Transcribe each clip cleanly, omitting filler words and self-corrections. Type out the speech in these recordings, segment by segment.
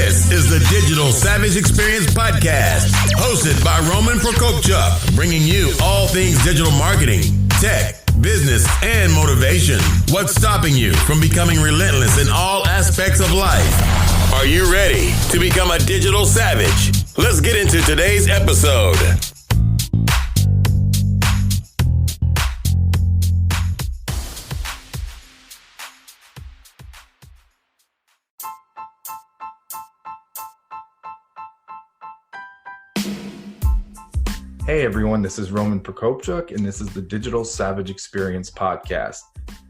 This is the Digital Savage Experience Podcast, hosted by Roman Prokopchuk, bringing you all things digital marketing, tech, business, and motivation. What's stopping you from becoming relentless in all aspects of life? Are you ready to become a digital savage? Let's get into today's episode. Hey everyone, this is Roman Prokopchuk, and this is the Digital Savage Experience Podcast.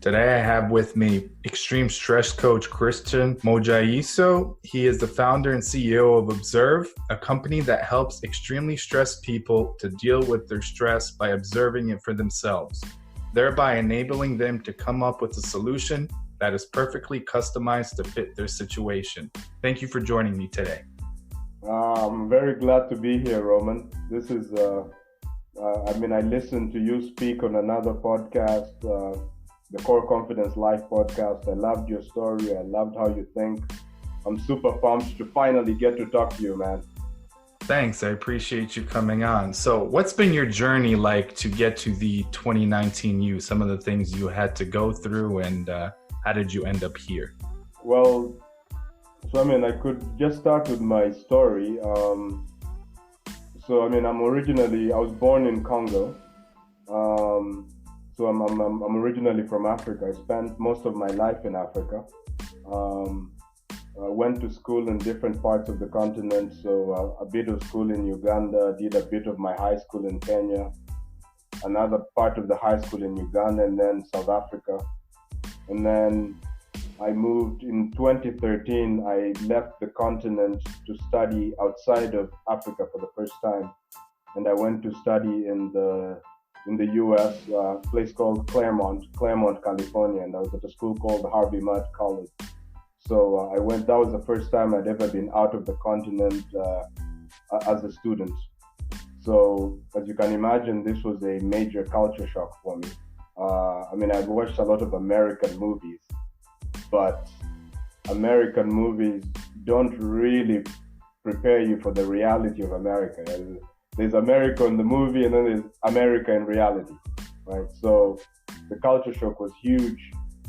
Today I have with me extreme stress coach Christian Modjaiso. He is the founder and CEO of Observe, a company that helps extremely stressed people to deal with their stress by observing it for themselves, thereby enabling them to come up with a solution that is perfectly customized to fit their situation. Thank you for joining me today. I'm very glad to be here, Roman. This is, I listened to you speak on another podcast, the Core Confidence Life podcast. I loved your story. I loved how you think. I'm super pumped to finally get to talk to you, man. Thanks. I appreciate you coming on. So what's been your journey like to get to the 2019 you? Some of the things you had to go through, and how did you end up here? Well, I could just start with my story. I was born in Congo. I'm originally from Africa. I spent most of my life in Africa. I went to school in different parts of the continent. So a bit of school in Uganda, did a bit of my high school in Kenya, another part of the high school in Uganda, and then South Africa. And then I moved in 2013. I left the continent to study outside of Africa for the first time, and I went to study in the U.S., a place called Claremont, California, and I was at a school called Harvey Mudd College. So I went. That was the first time I'd ever been out of the continent as a student. So as you can imagine, this was a major culture shock for me. I'd watched a lot of American movies, but American movies don't really prepare you for the reality of America. There's America in the movie, and then there's America in reality, right? So the culture shock was huge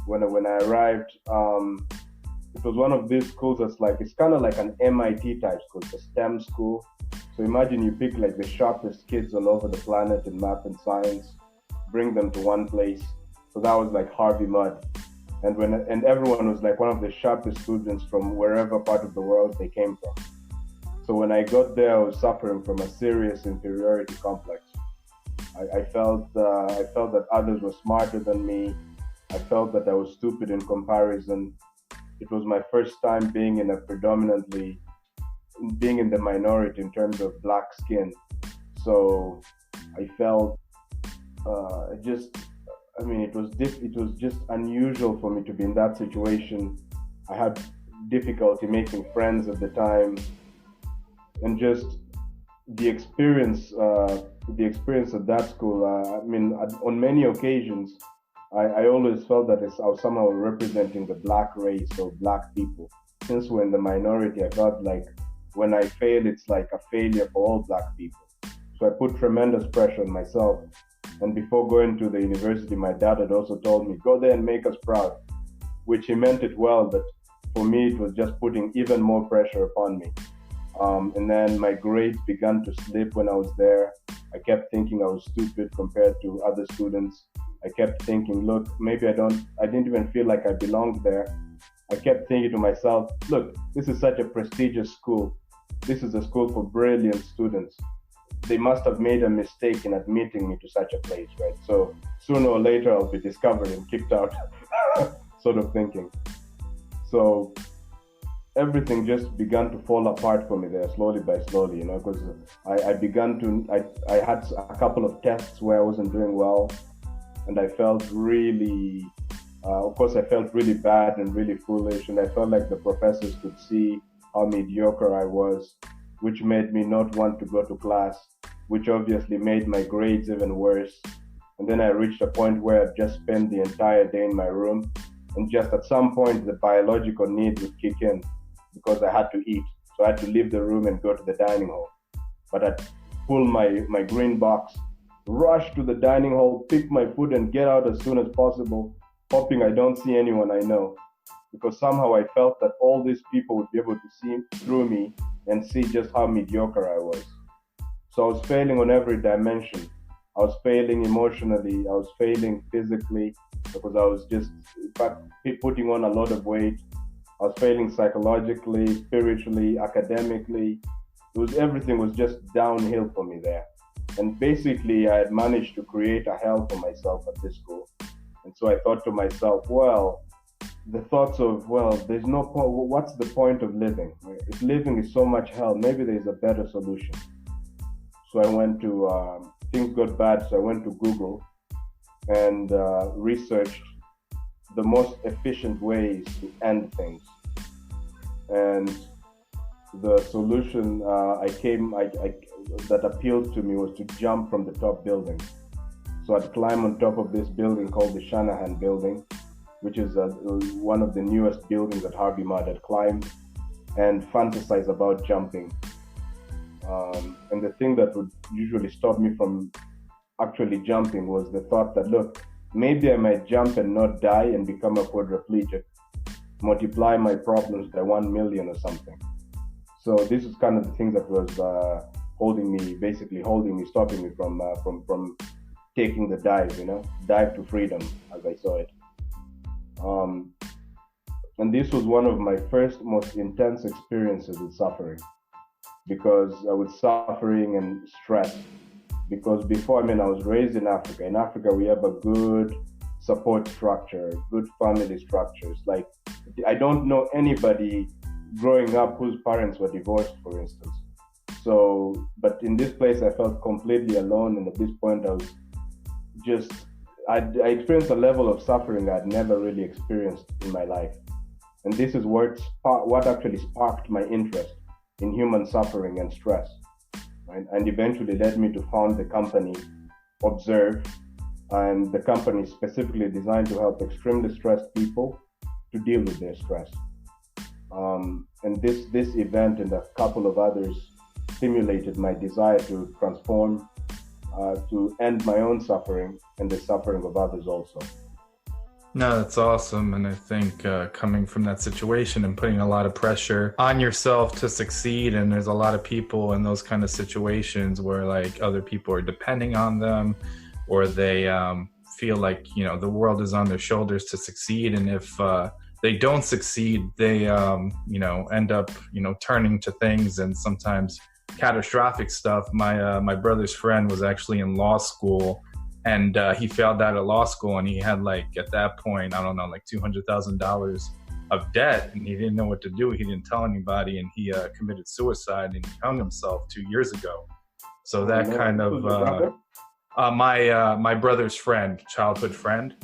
when I arrived. It was one of these schools it's kind of like an MIT type school, it's a STEM school. So imagine you pick like the sharpest kids all over the planet in math and science, bring them to one place. So that was like Harvey Mudd. And everyone was like one of the sharpest students from wherever part of the world they came from. So when I got there, I was suffering from a serious inferiority complex. I felt that others were smarter than me. I felt that I was stupid in comparison. It was my first time being in the minority in terms of black skin. So I felt it was just unusual for me to be in that situation. I had difficulty making friends at the time, and just the experience at that school. On many occasions, I always felt that I was somehow representing the black race or black people. Since we're in the minority, I felt like when I fail, it's like a failure for all black people. So I put tremendous pressure on myself. And before going to the university, my dad had also told me, go there and make us proud, which he meant it well, but for me, it was just putting even more pressure upon me. And then my grades began to slip when I was there. I kept thinking I was stupid compared to other students. I kept thinking, look, maybe I didn't even feel like I belonged there. I kept thinking to myself, look, this is such a prestigious school. This is a school for brilliant students. They must have made a mistake in admitting me to such a place, right? So sooner or later I'll be discovered and kicked out, sort of thinking. So everything just began to fall apart for me there, slowly by slowly, because I had a couple of tests where I wasn't doing well, and I felt really, I felt really bad and really foolish, and I felt like the professors could see how mediocre I was, which made me not want to go to class, which obviously made my grades even worse. And then I reached a point where I'd just spend the entire day in my room, and just at some point the biological need would kick in because I had to eat. So I had to leave the room and go to the dining hall. But I'd pull my green box, rush to the dining hall, pick my food and get out as soon as possible, hoping I don't see anyone I know. Because somehow I felt that all these people would be able to see through me and see just how mediocre I was. So I was failing on every dimension. I was failing emotionally, I was failing physically because I was just, in fact, putting on a lot of weight. I was failing psychologically, spiritually, academically. Everything was just downhill for me there. And basically, I had managed to create a hell for myself at this school. And so I thought to myself, the thoughts of, there's no point, what's the point of living? If living is so much hell, maybe there's a better solution. So I went to, things got bad, so I went to Google and researched the most efficient ways to end things. And the solution that appealed to me was to jump from the top building. So I'd climb on top of this building called the Shanahan Building, which is one of the newest buildings at Harvey Mudd. I'd climb and fantasize about jumping. And the thing that would usually stop me from actually jumping was the thought that, look, maybe I might jump and not die and become a quadriplegic, multiply my problems by 1 million or something. So this is kind of the thing that was stopping me from taking the dive to freedom, as I saw it. And this was one of my first, most intense experiences with suffering, because I was suffering and stress. Because before, I was raised in Africa. In Africa, we have a good support structure, good family structures. Like, I don't know anybody growing up whose parents were divorced, for instance. So, but in this place, I felt completely alone. And at this point, I experienced a level of suffering I'd never really experienced in my life. And this is what actually sparked my interest in human suffering and stress, right? And eventually led me to found the company Observe, and the company is specifically designed to help extremely stressed people to deal with their stress. And this event and a couple of others stimulated my desire to transform, to end my own suffering and the suffering of others also. No, that's awesome. And I think coming from that situation and putting a lot of pressure on yourself to succeed, and there's a lot of people in those kind of situations where like other people are depending on them, or they feel like, the world is on their shoulders to succeed. And if they don't succeed, they, end up, turning to things and sometimes catastrophic stuff. My brother's friend was actually in law school, and he failed out of law school, and he had at that point, I don't know, $200,000 of debt, and he didn't know what to do. He didn't tell anybody, and he committed suicide and he hung himself 2 years ago. So that kind of my brother's friend, childhood friend.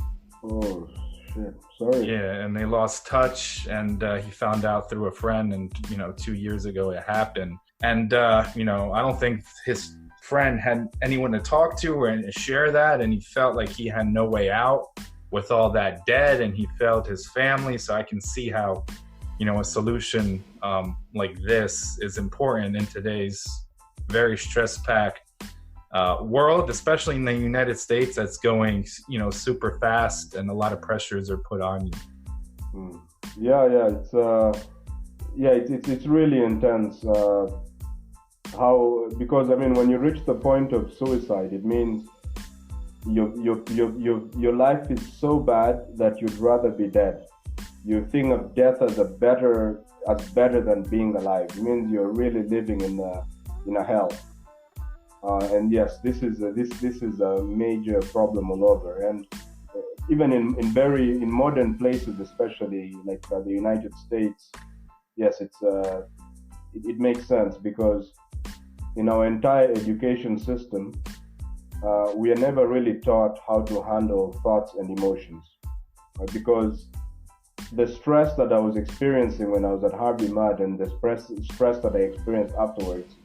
Oh shit! Sorry. Yeah, and they lost touch, and he found out through a friend, and 2 years ago it happened. And I don't think his friend had anyone to talk to or share that, and he felt like he had no way out with all that debt, and he failed his family. So I can see how a solution like this is important in today's very stress-packed world, especially in the United States, that's going super fast, and a lot of pressures are put on you. It's really intense. Because when you reach the point of suicide, it means your life is so bad that you'd rather be dead. You think of death as better than being alive. It means you're really living in a hell. And yes, this is a major problem all over, and even in modern places, especially like the United States. Yes, it makes sense, because in our entire education system, we are never really taught how to handle thoughts and emotions, right? Because the stress that I was experiencing when I was at Harvey Mudd, and the stress that I experienced afterwards,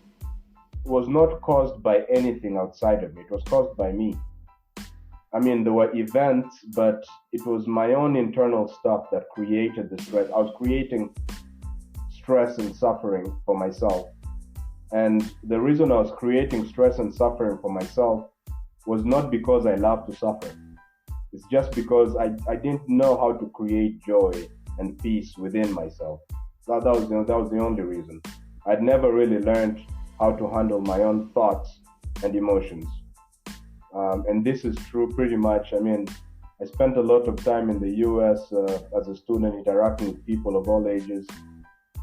was not caused by anything outside of me. It was caused by me. There were events, but it was my own internal stuff that created the stress. I was creating stress and suffering for myself. And the reason I was creating stress and suffering for myself was not because I love to suffer. It's just because I didn't know how to create joy and peace within myself. That was the only reason. I'd never really learned how to handle my own thoughts and emotions. And this is true pretty much. I mean, I spent a lot of time in the US as a student interacting with people of all ages.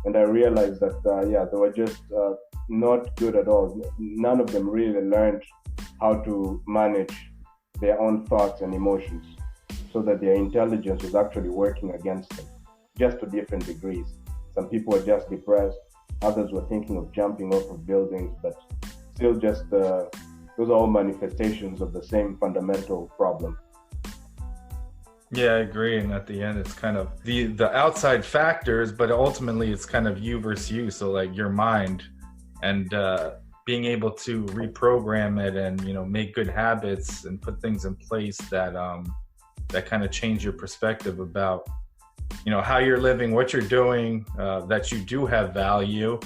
And I realized that, they were just not good at all. None of them really learned how to manage their own thoughts and emotions so that their intelligence was actually working against them, just to different degrees. Some people were just depressed, others were thinking of jumping off of buildings, but still just, those are all manifestations of the same fundamental problem. Yeah, I agree. And at the end, it's kind of the outside factors, but ultimately it's kind of you versus you. So like your mind and being able to reprogram it and, make good habits and put things in place that that kind of change your perspective about, how you're living, what you're doing, that you do have value.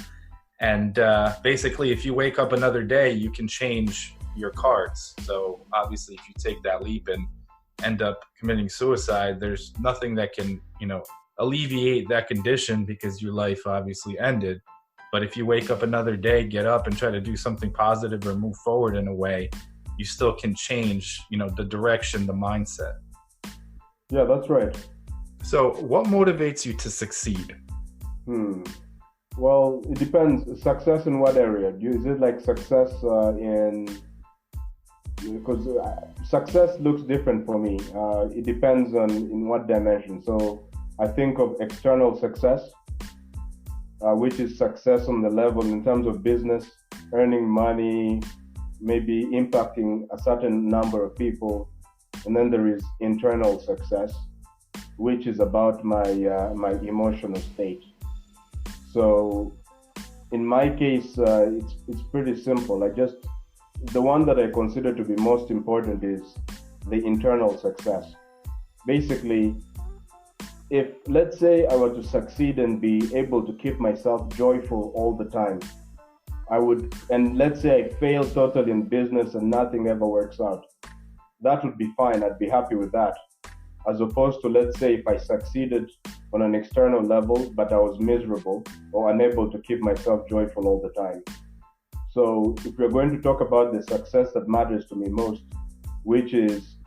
And basically, if you wake up another day, you can change your cards. So obviously, if you take that leap and end up committing suicide, there's nothing that can, alleviate that condition because your life obviously ended. But if you wake up another day, get up and try to do something positive or move forward in a way, you still can change, the direction, the mindset. Yeah, that's right. So what motivates you to succeed? Well, it depends. Success in what area? Is it like success because success looks different for me. It depends on in what dimension. So I think of external success, which is success on the level in terms of business, earning money, maybe impacting a certain number of people. And then there is internal success, which is about my emotional state. So in my case, it's pretty simple. The one that I consider to be most important is the internal success. Basically, if let's say I were to succeed and be able to keep myself joyful all the time, and let's say I fail totally in business and nothing ever works out, that would be fine. I'd be happy with that. As opposed to, let's say, if I succeeded on an external level, but I was miserable or unable to keep myself joyful all the time. So if we're going to talk about the success that matters to me most, which is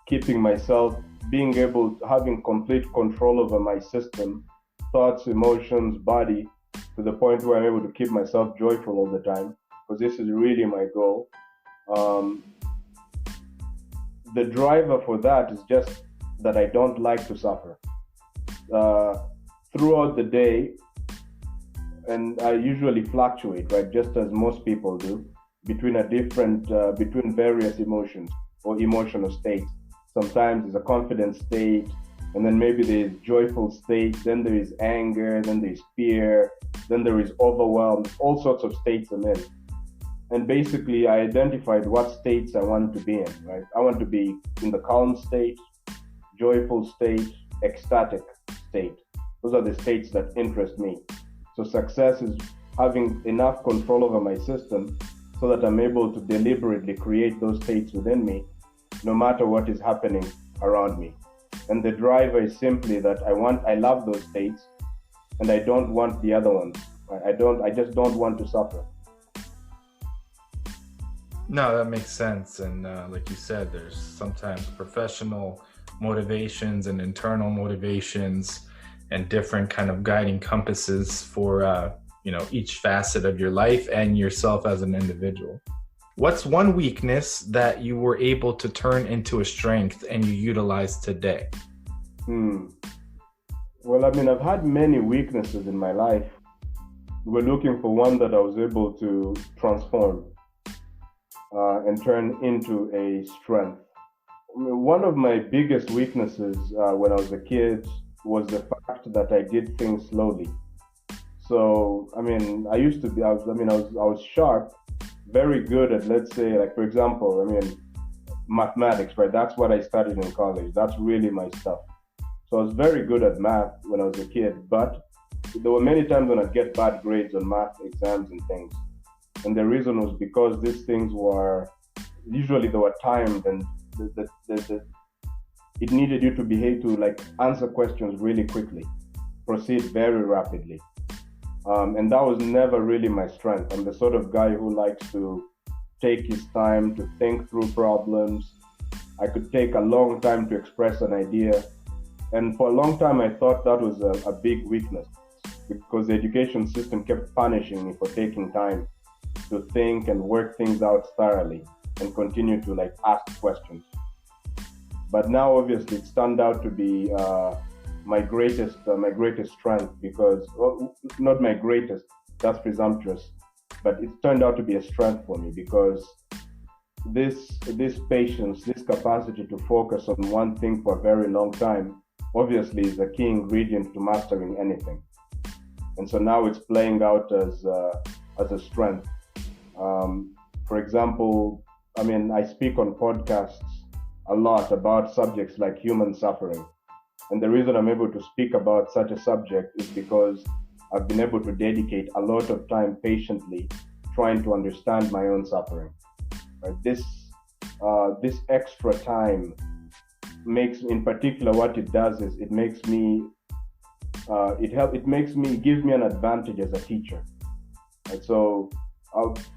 keeping myself, being able to having complete control over my system, thoughts, emotions, body, to the point where I'm able to keep myself joyful all the time, because this is really my goal. The driver for that is just that I don't like to suffer. Throughout the day, and I usually fluctuate, right, just as most people do, between various emotions or emotional states. Sometimes it's a confident state, and then maybe there's joyful state, then there is anger, then there's fear, then there is overwhelm, all sorts of states I'm in. And basically, I identified what states I want to be in, right? I want to be in the calm state, joyful state, ecstatic state. Those are the states that interest me. So success is having enough control over my system so that I'm able to deliberately create those states within me, no matter what is happening around me. And the driver is simply that I love those states, and I don't want the other ones. I just don't want to suffer. No, that makes sense. And like you said, there's sometimes professional motivations and internal motivations and different kind of guiding compasses for, each facet of your life and yourself as an individual. What's one weakness that you were able to turn into a strength and you utilize today? Well, I've had many weaknesses in my life. We're looking for one that I was able to transform and turn into a strength. One of my biggest weaknesses when I was a kid was the fact that I did things slowly. So, I was sharp, very good at, let's say, like, for example, mathematics, right? That's what I studied in college. That's really my stuff. So I was very good at math when I was a kid, but there were many times when I'd get bad grades on math exams and things. And the reason was because these things were, usually they were timed, and it needed you to behave, to like answer questions really quickly, proceed very rapidly. And that was never really my strength. I'm the sort of guy who likes to take his time to think through problems. I could take a long time to express an idea. And for a long time, I thought that was a big weakness, because the education system kept punishing me for taking time to think and work things out thoroughly and continue to like ask questions. But now, obviously, it's turned out to be my greatest strength, because, well, not my greatest, that's presumptuous, but it's turned out to be a strength for me, because this patience, this capacity to focus on one thing for a very long time, obviously is a key ingredient to mastering anything. And so now it's playing out as a strength. For example, I mean, I speak on podcasts a lot about subjects like human suffering. And the reason I'm able to speak about such a subject is because I've been able to dedicate a lot of time patiently trying to understand my own suffering. Right? This extra time makes, in particular, what it does is it makes me, it gives me an advantage as a teacher. Right? So,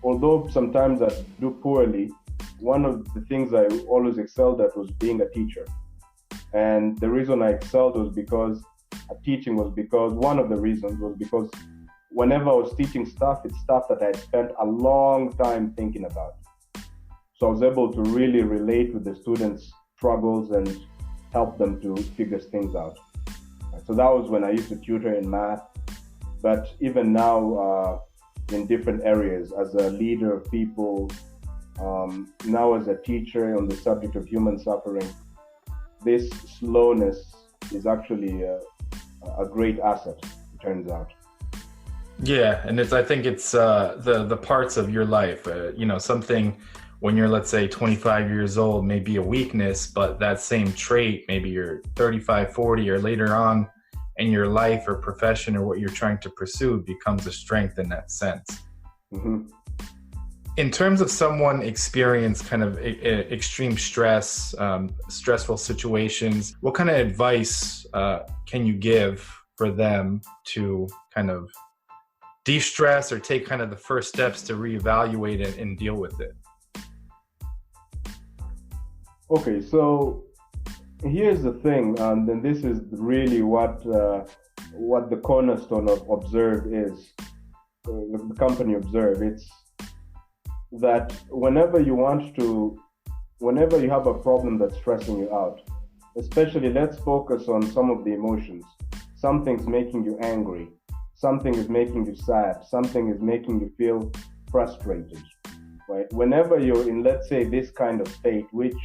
although sometimes I do poorly, one of the things I always excelled at was being a teacher. And the reason I excelled was because one of the reasons was because whenever I was teaching stuff, it's stuff that I had spent a long time thinking about. So I was able to really relate with the students' struggles and help them to figure things out. So that was when I used to tutor in math. But even now, in different areas, as a leader of people, now as a teacher on the subject of human suffering, this slowness is actually a great asset, it turns out. Yeah, and I think it's the parts of your life, something when you're, let's say, 25 years old may be a weakness, but that same trait, maybe you're 35, 40, or later on in your life or profession or what you're trying to pursue becomes a strength in that sense. Mm-hmm. In terms of someone experienced kind of extreme stress, stressful situations, what kind of advice can you give for them to kind of de-stress or take kind of the first steps to reevaluate it and deal with it? Okay, so here's the thing, and this is really what the cornerstone of Observe is, the company Observe. It's that whenever you have a problem that's stressing you out, especially let's focus on some of the emotions. Something's making you angry, something is making you sad, something is making you feel frustrated, right? Whenever you're in, let's say, this kind of state, which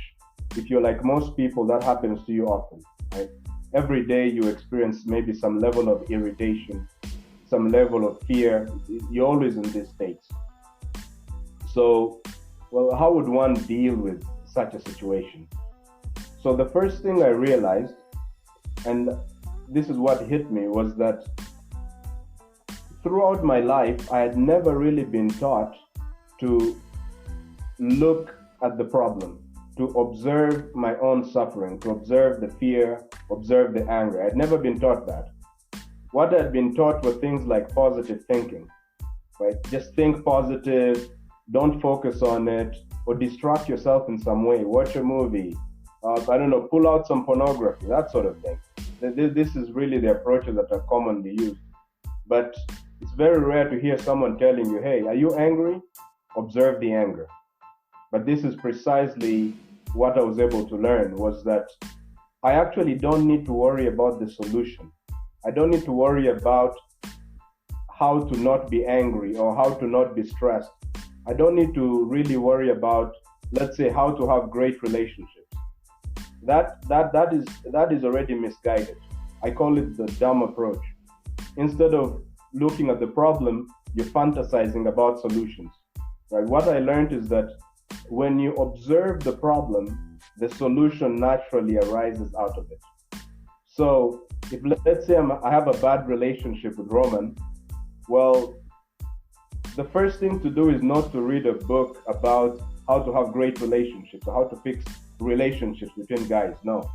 if you're like most people, that happens to you often, right? Every day you experience maybe some level of irritation, some level of fear. You're always in these states. So, well, how would one deal with such a situation? So the first thing I realized, and this is what hit me, was that throughout my life, I had never really been taught to look at the problem, to observe my own suffering, to observe the fear, observe the anger. I had never been taught that. What I had been taught were things like positive thinking, right? Just think positive, don't focus on it, or distract yourself in some way. Watch a movie, pull out some pornography, that sort of thing. This is really the approaches that are commonly used. But it's very rare to hear someone telling you, hey, are you angry? Observe the anger. But this is precisely what I was able to learn, was that I actually don't need to worry about the solution. I don't need to worry about how to not be angry or how to not be stressed. I don't need to really worry about, let's say, how to have great relationships. That is already misguided. I call it the dumb approach. Instead of looking at the problem, you're fantasizing about solutions. Right? What I learned is that when you observe the problem, the solution naturally arises out of it. So If let's say I have a bad relationship with Roman, well, the first thing to do is not to read a book about how to have great relationships or how to fix relationships between guys. No.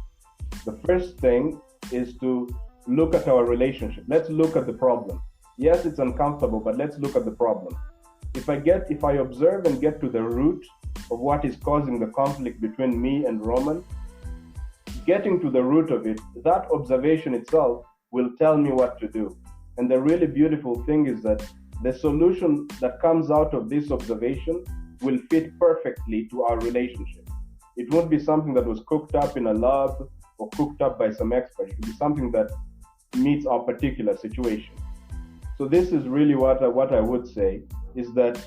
The first thing is to look at our relationship. Let's look at the problem. Yes, it's uncomfortable, but let's look at the problem. If I observe and get to the root of what is causing the conflict between me and Roman, getting to the root of it, that observation itself will tell me what to do. And the really beautiful thing is that the solution that comes out of this observation will fit perfectly to our relationship. It won't be something that was cooked up in a lab or cooked up by some expert. It will be something that meets our particular situation. So this is really what I would say, is that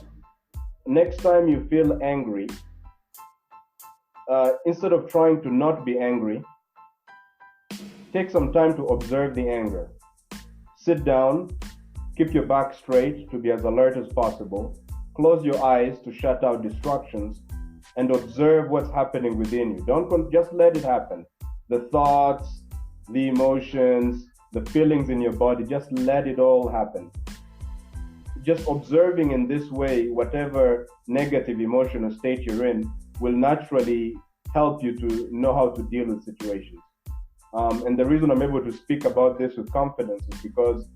next time you feel angry, instead of trying to not be angry, take some time to observe the anger. Sit down, keep your back straight to be as alert as possible, close your eyes to shut out distractions, and observe what's happening within you. Don't just let it happen. The thoughts, the emotions, the feelings in your body, just let it all happen. Just observing in this way, whatever negative emotion or state you're in will naturally help you to know how to deal with situations. And the reason I'm able to speak about this with confidence is because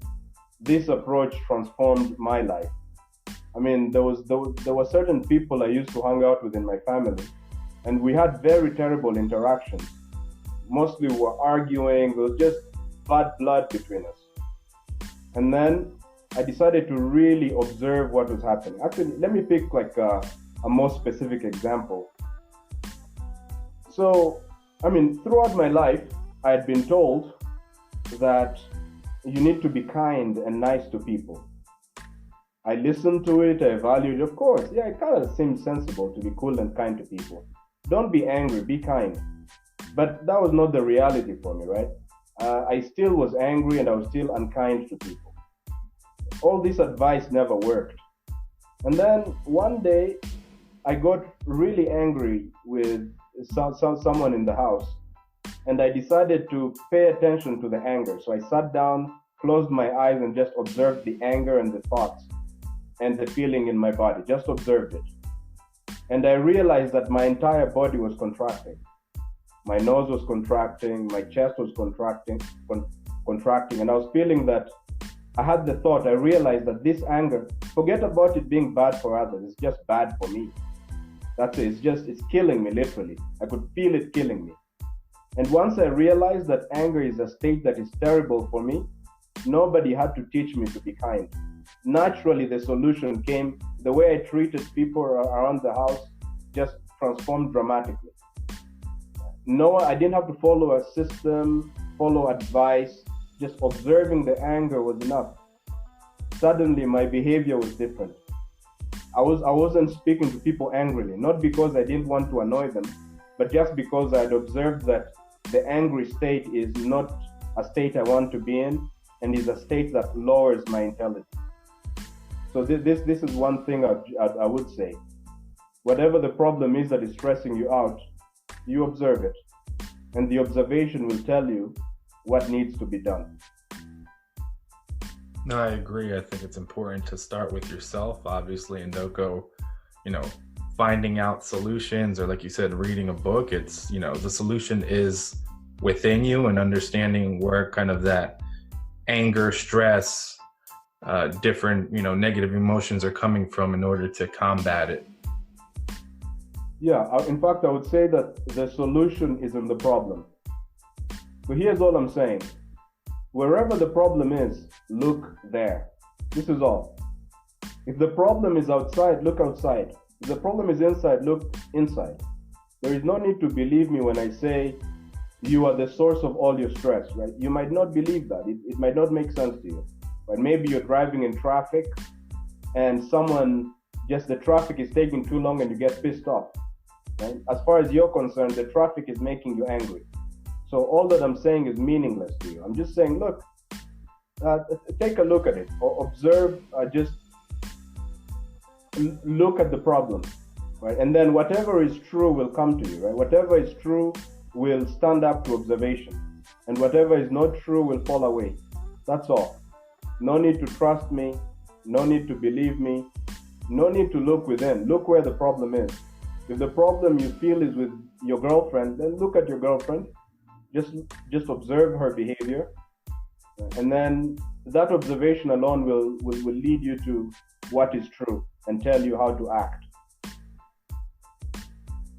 this approach transformed my life. I mean, there were certain people I used to hang out with in my family, and we had very terrible interactions. Mostly we were arguing, there was just bad blood between us. And then I decided to really observe what was happening. Actually, let me pick like a more specific example. So, I mean, throughout my life, I had been told that you need to be kind and nice to people. I listened to it, I valued it. Of course, yeah, it kind of seems sensible to be cool and kind to people. Don't be angry, be kind. But that was not the reality for me, right? I still was angry and I was still unkind to people. All this advice never worked. And then one day, I got really angry with someone in the house, and I decided to pay attention to the anger. So I sat down, closed my eyes, and just observed the anger and the thoughts and the feeling in my body. Just observed it. And I realized that my entire body was contracting. My nose was contracting, my chest was contracting, and I was feeling that I had the thought, I realized that this anger, forget about it being bad for others, it's just bad for me. That's it, it's killing me literally. I could feel it killing me. And once I realized that anger is a state that is terrible for me, nobody had to teach me to be kind. Naturally, the solution came. The way I treated people around the house just transformed dramatically. No, I didn't have to follow a system, follow advice. Just observing the anger was enough. Suddenly, my behavior was different. I wasn't speaking to people angrily, not because I didn't want to annoy them, but just because I had observed that the angry state is not a state I want to be in, and is a state that lowers my intelligence. So this is one thing I would say. Whatever the problem is that is stressing you out, you observe it, and the observation will tell you what needs to be done. No, I agree. I think it's important to start with yourself, obviously, and don't go, finding out solutions, or like you said, reading a book. It's, the solution is within you, and understanding where kind of that anger, stress, different, negative emotions are coming from in order to combat it. Yeah, in fact, I would say that the solution is in the problem. So here's all I'm saying. Wherever the problem is, look there. This is all. If the problem is outside, look outside. If the problem is inside, look inside. There is no need to believe me when I say you are the source of all your stress, right? You might not believe that. It might not make sense to you. But maybe you're driving in traffic and the traffic is taking too long and you get pissed off. Right? As far as you're concerned, the traffic is making you angry. So all that I'm saying is meaningless to you. I'm just saying, look, take a look at it, or observe, just look at the problem, right? And then whatever is true will come to you, right? Whatever is true will stand up to observation. and whatever is not true will fall away. That's all. No need to trust me. No need to believe me. No need to look within. Look where the problem is. If the problem you feel is with your girlfriend, then look at your girlfriend. Just observe her behavior. And then that observation alone will lead you to what is true and tell you how to act.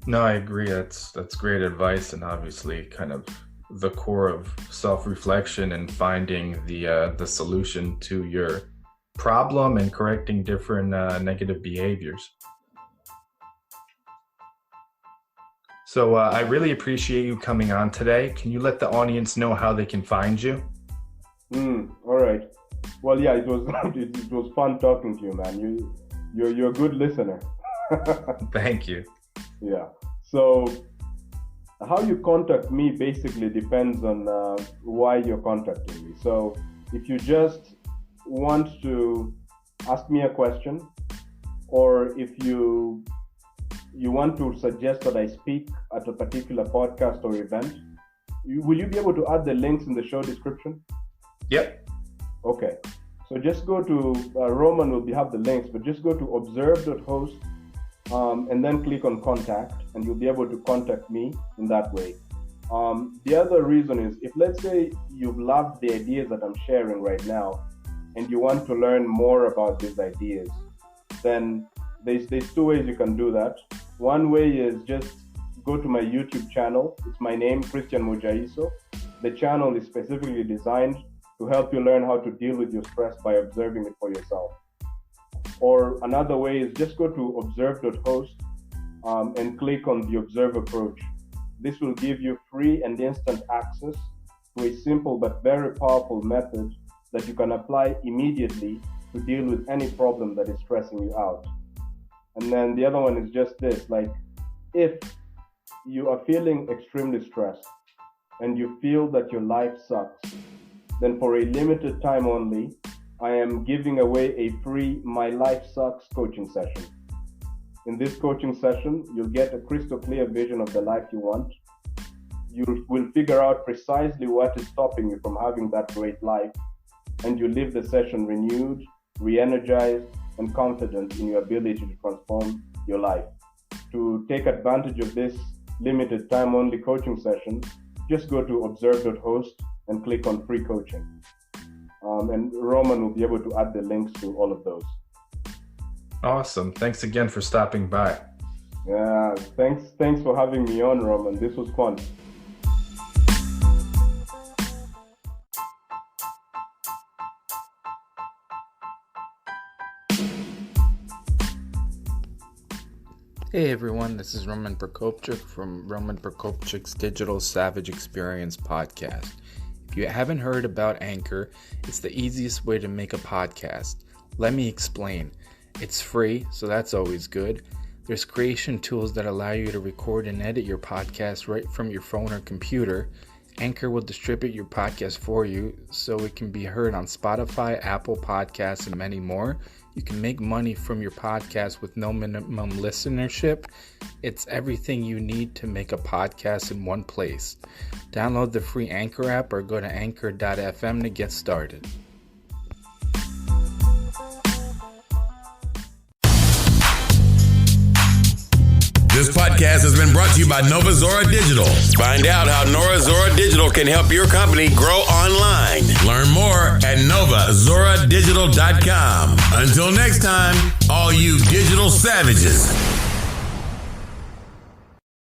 No, I agree. That's great advice, and obviously kind of the core of self-reflection and finding the solution to your problem and correcting different negative behaviors. So I really appreciate you coming on today. Can you let the audience know how they can find you? All right. Well, yeah, it was fun talking to you, man. You're a good listener. Thank you. Yeah. So how you contact me basically depends on why you're contacting me. So if you just want to ask me a question, or if you want to suggest that I speak at a particular podcast or event, will you be able to add the links in the show description? Yep. Okay. So just go to, Roman will have the links, but just go to observe.host and then click on contact, and you'll be able to contact me in that way. The other reason is, if let's say you've loved the ideas that I'm sharing right now and you want to learn more about these ideas, then there's two ways you can do that. One way is just go to my YouTube channel. It's my name, Christian Modjaiso. The channel is specifically designed to help you learn how to deal with your stress by observing it for yourself. Or another way is just go to observe.host and click on the Observe approach. This will give you free and instant access to a simple but very powerful method that you can apply immediately to deal with any problem that is stressing you out. And then the other one is just this, like, if you are feeling extremely stressed and you feel that your life sucks, then for a limited time only, I am giving away a free My Life Sucks coaching session. In this coaching session, you'll get a crystal clear vision of the life you want. You will figure out precisely what is stopping you from having that great life, and you leave the session renewed, re-energized, and confident in your ability to transform your life. To take advantage of this limited time only coaching session, just go to observe.host and click on free coaching. And Roman will be able to add the links to all of those. Awesome. Thanks again for stopping by. Yeah, thanks for having me on, Roman. This was fun. Hey everyone, this is Roman Prokopchuk from Roman Prokopchuk's Digital Savage Experience podcast. If you haven't heard about Anchor, it's the easiest way to make a podcast. Let me explain. It's free, so that's always good. There's creation tools that allow you to record and edit your podcast right from your phone or computer. Anchor will distribute your podcast for you so it can be heard on Spotify, Apple Podcasts, and many more. You can make money from your podcast with no minimum listenership. It's everything you need to make a podcast in one place. Download the free Anchor app or go to anchor.fm to get started. This podcast has been brought to you by Nova Zora Digital. Find out how Nova Zora Digital can help your company grow online. Learn more at novazoradigital.com. Until next time, all you digital savages.